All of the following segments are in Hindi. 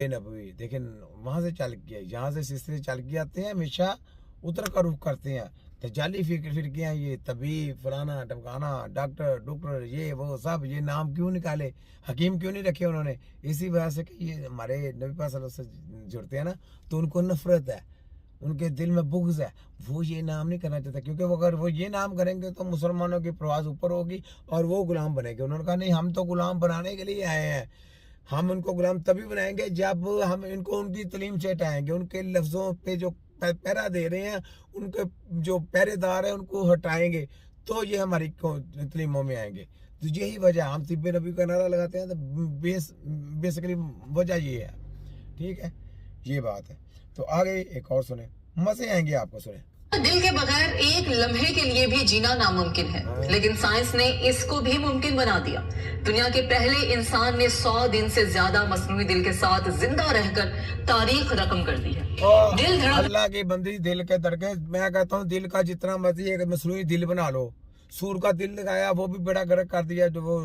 नबवी लेकिन वहां से चल के यहाँ से सिलसिले चल के आते हैं, हमेशा उतर का रुख करते हैं। तो जाली फिरकियाँ, ये तबीब फलाना टमकाना, डॉक्टर डॉक्टर ये वो सब, ये नाम क्यों निकाले, हकीम क्यों नहीं रखे उन्होंने? इसी वजह से कि ये हमारे नबी पाक सल्लल्लाहु अलैहि वसल्लम से जुड़ते हैं ना, तो उनको नफरत है, उनके दिल में बुग़्ज़ है। वो ये नाम नहीं करना चाहता, क्योंकि वो अगर वो ये नाम करेंगे तो मुसलमानों की परवाज़ ऊपर होगी और वो गुलाम बनेंगे। उन्होंने कहा नहीं, हम तो गुलाम बनाने के लिए आए हैं। हम उनको गुलाम तभी बनाएंगे जब हम इनको उनकी तलीम से हटाएंगे, उनके लफ्ज़ों पे जो पहरा दे रहे हैं, उनके जो पहरेदार हैं उनको हटाएंगे, तो ये हमारी तलीमों में आएंगे। तो यही वजह, हम तिब्बे नबी का नारा लगाते हैं, तो बेसिकली वजह ये है। ठीक है, ये बात है। तो आगे एक और सुने, मजे आएंगे आपको, सुने। दिल के बगैर एक लम्हे के लिए भी जीना नामुमकिन है, लेकिन साइंस ने इसको भी मुमकिन बना दिया। दुनिया के पहले इंसान ने 100 दिन से ज्यादा मसनूई दिल के साथ जिंदा रहकर तारीख रकम कर दी है। दिल अल्लाह की बंदी, दिल के धड़के, मैं कहता हूँ दिल का जितना मर्जी एक मसनूई दिल बना लो। सूर का दिल लगाया, वो भी बड़ा गलत कर दिया जो वो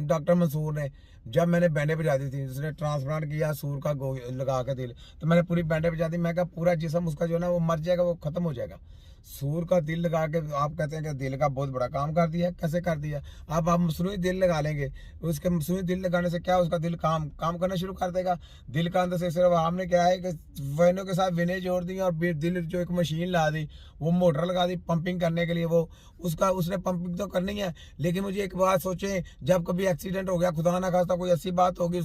डॉक्टर मंसूर ने। जब मैंने बैंडें बजा दी थी, उसने ट्रांसप्लांट किया सूर का लगा के दिल, तो मैंने पूरी बैंडें बजा दी। मैं कहा पूरा जिस्म उसका जो है ना वो मर जाएगा, वो खत्म हो जाएगा। सूर का दिल लगा के आप कहते हैं कि दिल का बहुत बड़ा काम कर दिया। कैसे कर दिया? अब आप मसनूई दिल लगा लेंगे, उसके मसनूई दिल लगाने से क्या, उसका दिल काम करना शुरू कर देगा। दिल का अंदर से सिर्फ हमने क्या है कि वेनों के साथ वेनें जोड़ दी और दिल जो एक मशीन ला दी, वो मोटर लगा दी पंपिंग करने के लिए। वो उसने पंपिंग तो करनी है, लेकिन मुझे एक बात सोचें, जब कभी एक्सीडेंट हो गया, खुदा ना खास्ता कोई ऐसी बात होगी,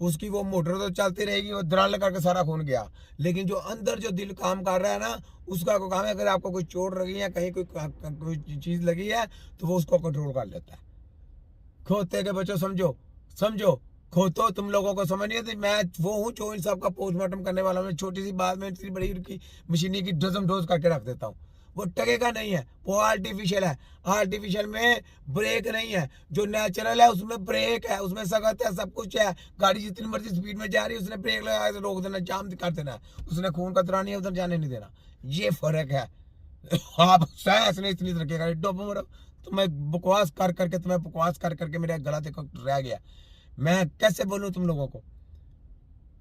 उसकी वो मोटर तो चलती रहेगी, वो द्रल करके सारा खून गया, लेकिन जो अंदर जो दिल काम कर रहा है ना, उसका को काम है। अगर आपको कोई चोट लगी है, कहीं कोई चीज लगी है, तो वो उसको कंट्रोल कर लेता है। खोते के बच्चों, समझो समझो, खोतो तुम लोगों को समझ नहीं आती। मैं वो हूँ जो इन सब का पोस्टमार्टम करने वाला हूँ। छोटी सी बात में इतनी बड़ी की मशीनी की डजम डोज करके रख देता हूँ। वो टकेगा नहीं है, वो आर्टिफिशियल है। आर्टिफिशियल में ब्रेक नहीं है, जो नेचुरल है उसमें ब्रेक है, उसमें सख्त है, सब कुछ है। गाड़ी जितनी मर्जी स्पीड में जा रही है, उसने ब्रेक लगा के रोक देना, जाम कर देना, उसने खून कतरा नहीं है, उधर जाने नहीं देना। ये फर्क है। आप साइंस ने इतनी तरक्की करी, डोबो मरो। तो मैं बकवास कर करके, तुम्हें बकवास कर करके मेरा गला देखो रह गया। मैं कैसे बोलूं तुम लोगों को?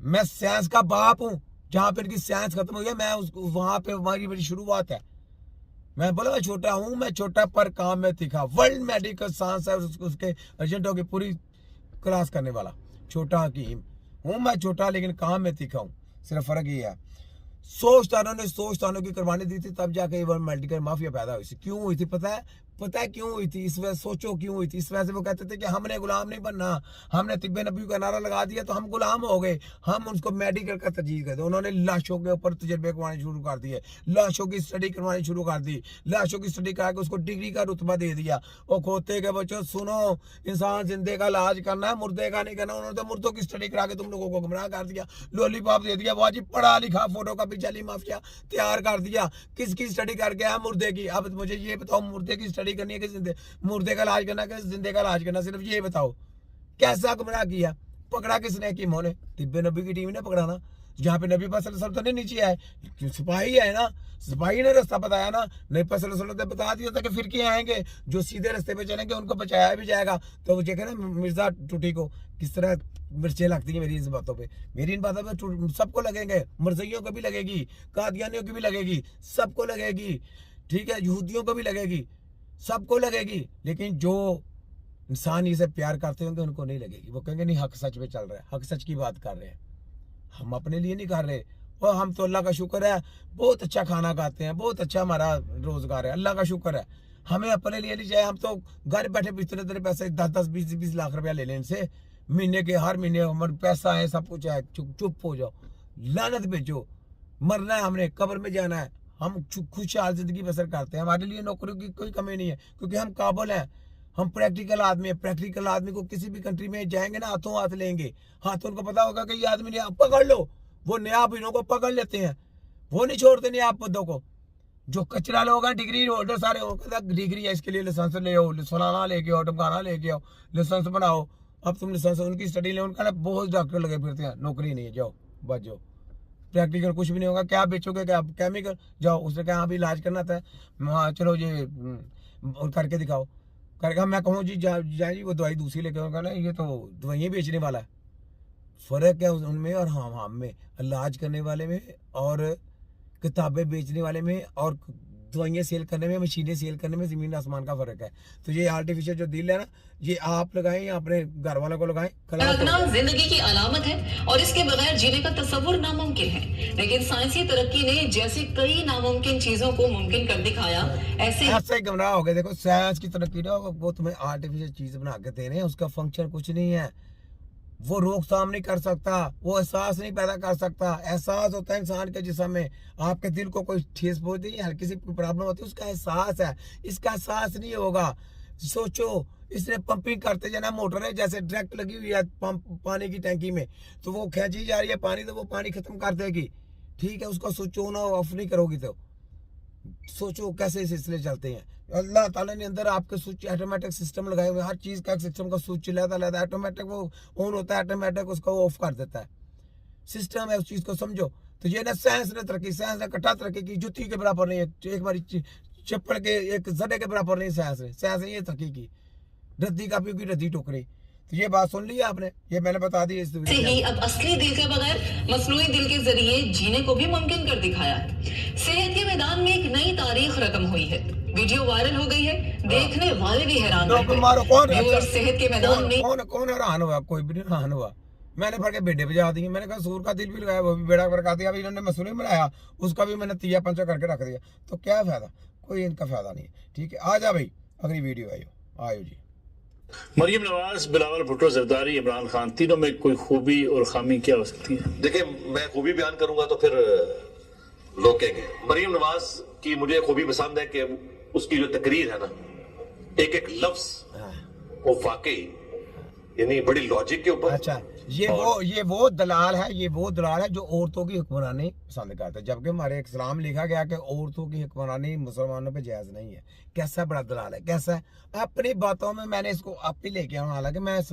मैं साइंस का बाप हूं। जहां पर इनकी साइंस खत्म हो गया, मैं वहां पे हमारी बड़ी शुरुआत है। मैं बोला मैं छोटा हूं, मैं छोटा पर काम में तीखा। वर्ल्ड मेडिकल साइंस है, उसके एजेंटों की पूरी क्लास करने वाला छोटा हकीम हूं मैं। छोटा लेकिन काम में तीखा हूं, सिर्फ फर्क ये है। 100 स्थानों की कुर्बानी दी थी, तब जाके ये वर्ल्ड मेडिकल माफिया पैदा हुई थी। क्यों हुई थी पता है? पता है क्यों हुई थी? इस वजह, सोचो क्यों हुई थी। इस वजह से वो कहते थे कि हमने गुलाम नहीं बनना, हमने तिब्बे नबी का नारा लगा दिया तो हम गुलाम हो गए, हम उसको मेडिकल का तरजीह कर दे। उन्होंने लाशों के ऊपर तजर्बे करवाने शुरू कर दिए, लाशों की स्टडी करवानी शुरू कर दी, लाशों की स्टडी करा के उसको डिग्री का रुतबा दे दिया। और खोते के बच्चों सुनो, इंसान जिंदे का इलाज करना है, मुर्दे का नहीं करना। उन्होंने तो मुर्दों की स्टडी करा के तुम लोगों को गुमराह कर दिया, लॉलीपॉप दे दिया। वाजी पढ़ा लिखा फोटो का भी माफिया तैयार कर दिया। किसकी स्टडी करके है? मुर्दे की। अब मुझे ये बताओ, मुर्दे की स्टडी करनी है कि जिंदे? मुर्दे का इलाज करना कि जिंदे का इलाज करना? सिर्फ ये बताओ, कैसा गुमराह किया? पकड़ा किसने? हकीमों ने, तिब्बे नबी की टीम ने पकड़ाना। जहाँ पे नबी पाक सल्लल्लाहु अलैहि वसल्लम तो नीचे आए, सिपाही है ना, सिपाही ने रास्ता बताया ना। नबी पाक सल्लल्लाहु अलैहि वसल्लम ने बता दिया था कि फिर क्या आएंगे, जो सीधे रास्ते पे चलेंगे उनको बचाया भी जाएगा। तो वो देखे ना मिर्जा टूटी को किस तरह मिर्चें लगती हैं मेरी इन बातों पे। मेरी इन बातों पे सबको लगेंगे, मरज़इयों को भी लगेगी, कादियानियों की भी लगेगी, सबको लगेगी। ठीक है, यहूदियों को भी लगेगी, सबको लगेगी। लेकिन जो इंसान इसे प्यार करते होंगे उनको नहीं लगेगी। वो कहेंगे नहीं, हक सच पे चल रहा है, हक सच की बात कर रहे हैं, हम अपने लिए नहीं कर रहे। और हम तो अल्लाह का शुक्र है, बहुत अच्छा खाना खाते हैं, बहुत अच्छा हमारा रोजगार है, अल्लाह का शुक्र है। हमें अपने लिए नहीं चाहिए। हम तो घर बैठे इतने तेरे पैसे 10-10, 20-20 लाख रुपया ले लें इनसे महीने के, हर महीने हमारे पैसा है, सब कुछ है। चुप हो जाओ, लानत भेजो। मरना है हमने, कब्र में जाना है। हम खुशहाल जिंदगी बसर करते हैं, हमारे लिए नौकरियों की कोई कमी नहीं है, क्योंकि हम काबिल हैं, हम प्रैक्टिकल आदमी है। प्रैक्टिकल आदमी को किसी भी कंट्री में जाएंगे ना, हाथों हाथ लेंगे। हाथों उनको पता होगा कि ये आदमी ने आप पकड़ लो, वो नया इन्हों को पकड़ लेते हैं, वो नहीं छोड़ते नया पदों को। जो कचरा लोग हैं, डिग्री होल्डर सारे, डिग्री है इसके लिए लाइसेंस ले आओ, फलाना लेके आओ, टमकाना लेके आओ, लाइसेंस बनाओ। अब तुम लाइसेंस उनकी स्टडी ले, उनका ना बहुत डॉक्टर लगे फिरते हैं, नौकरी नहीं है, जाओ बच जाओ। प्रैक्टिकल कुछ भी नहीं होगा, क्या बेचोगे, क्या केमिकल? जाओ, उसने कहा अभी इलाज करना था, हाँ चलो ये करके दिखाओ। करके मैं कहूँ जी जाए जी, वो दवाई दूसरी लेके आऊँगा ना, ये तो दवाइयाँ बेचने वाला है। फ़र्क है उनमें और हम में, इलाज करने वाले में और किताबें बेचने वाले में और दवाइयाँ सेल करने में, मशीनें सेल करने में ज़मीन आसमान का फ़र्क है। तो ये आर्टिफिशियल जो दिल है ना, ये आप लगाएं या अपने घर वालों को लगाएं, धड़कना जिंदगी की अलामत है और इसके बगैर जीने का तस्वुर नामुमकिन है। लेकिन साइंसी तरक्की ने जैसी कई नामुमकिन चीजों को मुमकिन कर दिखाया, ऐसे ही गुमराह हो गए। देखो साइंस की तरक्की ना, वो तुम्हें आर्टिफिशियल चीज़ बना के दे रहे हैं, उसका फंक्शन कुछ नहीं है, वो रोकथाम नहीं कर सकता, वो एहसास नहीं पैदा कर सकता। एहसास होता है इंसान के जिस्म में, आपके दिल को कोई ठेस पहुंचती है, हल्की सी प्रॉब्लम होती है, उसका एहसास है। इसका एहसास नहीं होगा। सोचो, इसने पंपिंग करते जाना, मोटर है जैसे डायरेक्ट लगी हुई है पंप पानी की टैंकी में, तो वो खींची जा रही है पानी, तो वो पानी खत्म कर देगी, ठीक है। उसका स्विच ऑन ऑफ नहीं करोगी तो सोचो कैसे सिलसिले चलते हैं। अल्लाह ताला ने अंदर आपके स्विच ऑटोमेटिक सिस्टम लगाए हुए, हर चीज़ का सिस्टम का स्विच लहदा ऑटोमेटिक वो ऑन होता है, ऑटोमेटिक उसको ऑफ कर देता है, सिस्टम है, उस चीज़ को समझो। तो ये ना साइंस ने तरक्की, साइंस ने इकट्ठा तरक्की की, जुत्ती के बराबर नहीं है, एक बारी चप्पल के एक जड़े के बराबर नहीं। साइंस ने ये तरक्की की, रद्दी का भी रद्दी टोकरी। तो ये बात सुन ली आपने, ये मैंने बता दी। इस से ही अब असली दिल के बगैर मसनूई दिल के जरिए जीने को भी मुमकिन कर दिखाया है। सेहत के मैदान में एक नई तारीख रकम हुई है। वीडियो वायरल हो गई है, देखने वाले भी हैरान रह गए। सेहत के मैदान में कौन हैरान हुआ? कोई भी नहीं हैरान हुआ। मैंने भर के बेड़े बजा दिए, मैंने कहा सूर का दिल भी लगाया, वो भी बेड़ा बरका दिया। अभी इन्होंने मसूरी बनाया, उसका भी मैंने तिया पंचा करके रख दिया। तो क्या फायदा? कोई इनका फायदा नहीं है, ठीक है। आ जा भाई, अगली वीडियो आयो जी। मरियम नवाज, बिलावल भुट्टो, जरदारी, इमरान खान, तीनों में कोई खूबी और खामी क्या हो सकती है? देखिए, मैं खूबी बयान करूंगा तो फिर लोग कहेंगे। मरियम नवाज की मुझे खूबी पसंद है कि उसकी जो तकरीर है ना, एक एक लफ्ज वो वाकई यानी बड़ी लॉजिक के ऊपर। अच्छा, ये वो दलाल है जो औरतों की हुक्मरानी पसंद करता है, जबकि हमारे इस्लाम लिखा गया कि औरतों की हुक्मरानी मुसलमानों पे जायज नहीं है। कैसा बड़ा दलाल है, कैसा है? अपनी बातों में मैंने इसको आप ही लेके आऊँ, हालांकि मैं इस्लाम